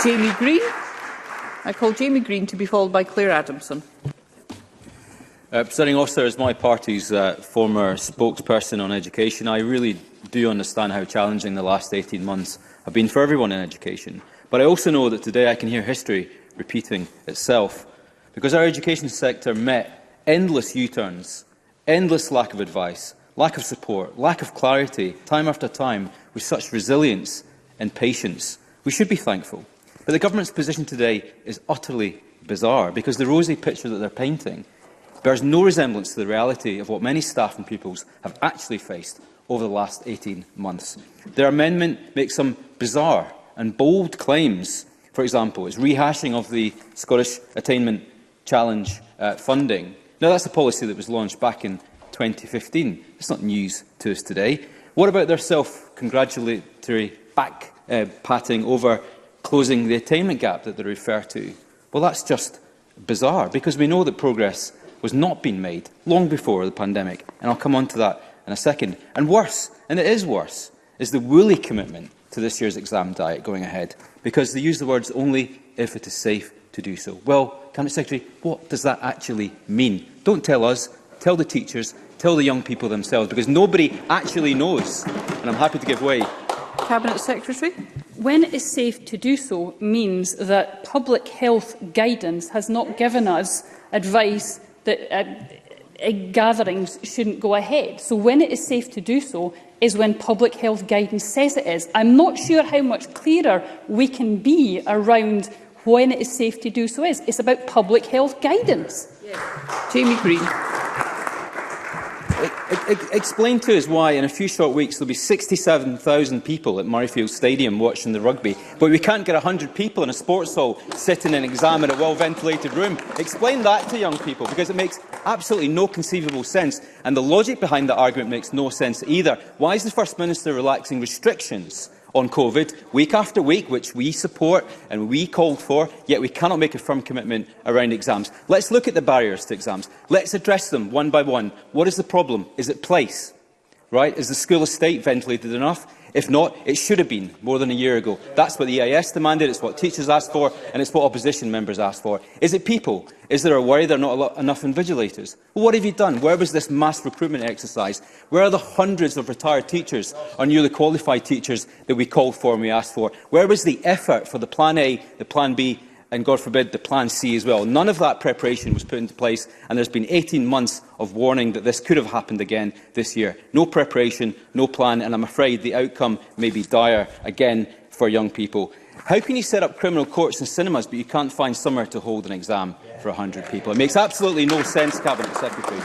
Jamie Green. I call Jamie Green to be followed by Claire Adamson. Presiding Officer, as my party's former spokesperson on education, I really do understand how challenging the last 18 months have been for everyone in education. But I also know that today I can hear history repeating itself, because our education sector met endless U-turns, endless lack of advice, lack of support, lack of clarity, time after time, with such resilience and patience. We should be thankful. But the government's position today is utterly bizarre, because the rosy picture that they're painting bears no resemblance to the reality of what many staff and pupils have actually faced over the last 18 months. Their amendment makes some bizarre and bold claims. For example, it's rehashing of the Scottish Attainment Challenge funding. Now, that's a policy that was launched back in 2015. It's not news to us today. What about their self-congratulatory back-patting over closing the attainment gap that they refer to? Well, that's just bizarre, because we know that progress was not being made long before the pandemic, and I'll come on to that in a second. And worse, and it is worse, is the woolly commitment to this year's exam diet going ahead, because they use the words "only if it is safe to do so." Well, Cabinet Secretary, what does that actually mean? Don't tell us, tell the teachers, tell the young people themselves, because nobody actually knows, and I'm happy to give way. Cabinet Secretary. When it is safe to do so means that public health guidance has not given us advice that gatherings shouldn't go ahead. So when it is safe to do so is when public health guidance says it is. I'm not sure how much clearer we can be around when it is safe to do so is. It's about public health guidance. Jamie Green. Explain to us why in a few short weeks there will be 67,000 people at Murrayfield Stadium watching the rugby, but we can't get 100 people in a sports hall sitting in an exam in a well-ventilated room. Explain that to young people, because it makes absolutely no conceivable sense, and the logic behind that argument makes no sense either. Why is the First Minister relaxing restrictions on COVID week after week, which we support and we called for, yet we cannot make a firm commitment around exams? Let's look at the barriers to exams. Let's address them one by one. What is the problem? Is it place? Right? Is the school estate ventilated enough? If not, it should have been more than a year ago. That's what the EIS demanded, it's what teachers asked for, and it's what opposition members asked for. Is it people? Is there a worry there are not enough invigilators? Well, what have you done? Where was this mass recruitment exercise? Where are the hundreds of retired teachers or newly qualified teachers that we called for and we asked for? Where was the effort for the Plan A, the Plan B, and, God forbid, the Plan C as well? None of that preparation was put into place, and there's been 18 months of warning that this could have happened again this year. No preparation, no plan, and I'm afraid the outcome may be dire again for young people. How can you set up criminal courts and cinemas, but you can't find somewhere to hold an exam for 100 people? It makes absolutely no sense, Cabinet Secretary.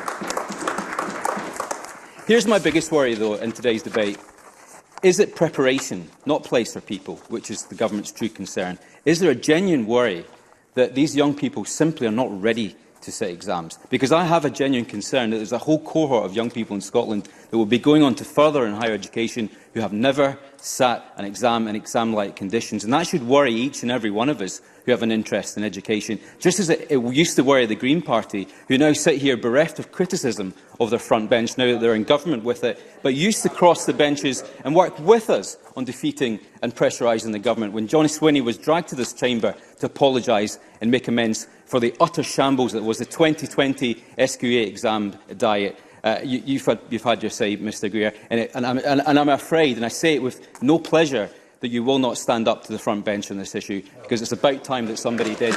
Here's my biggest worry, though, in today's debate. Is it preparation, not place or people, which is the government's true concern? Is there a genuine worry that these young people simply are not ready to sit exams? Because I have a genuine concern that there's a whole cohort of young people in Scotland that will be going on to further and higher education who have never sat an exam in exam-like conditions. And that should worry each and every one of us who have an interest in education, just as it used to worry the Green Party, who now sit here bereft of criticism of their front bench now that they're in government with it, but used to cross the benches and work with us on defeating and pressurising the government. When Johnny Swinney was dragged to this chamber to apologise and make amends for the utter shambles that was the 2020 SQA exam diet, you've had your say, Mr Greer, and I'm afraid, and I say it with no pleasure, that you will not stand up to the front bench on this issue, because it's about time that somebody did.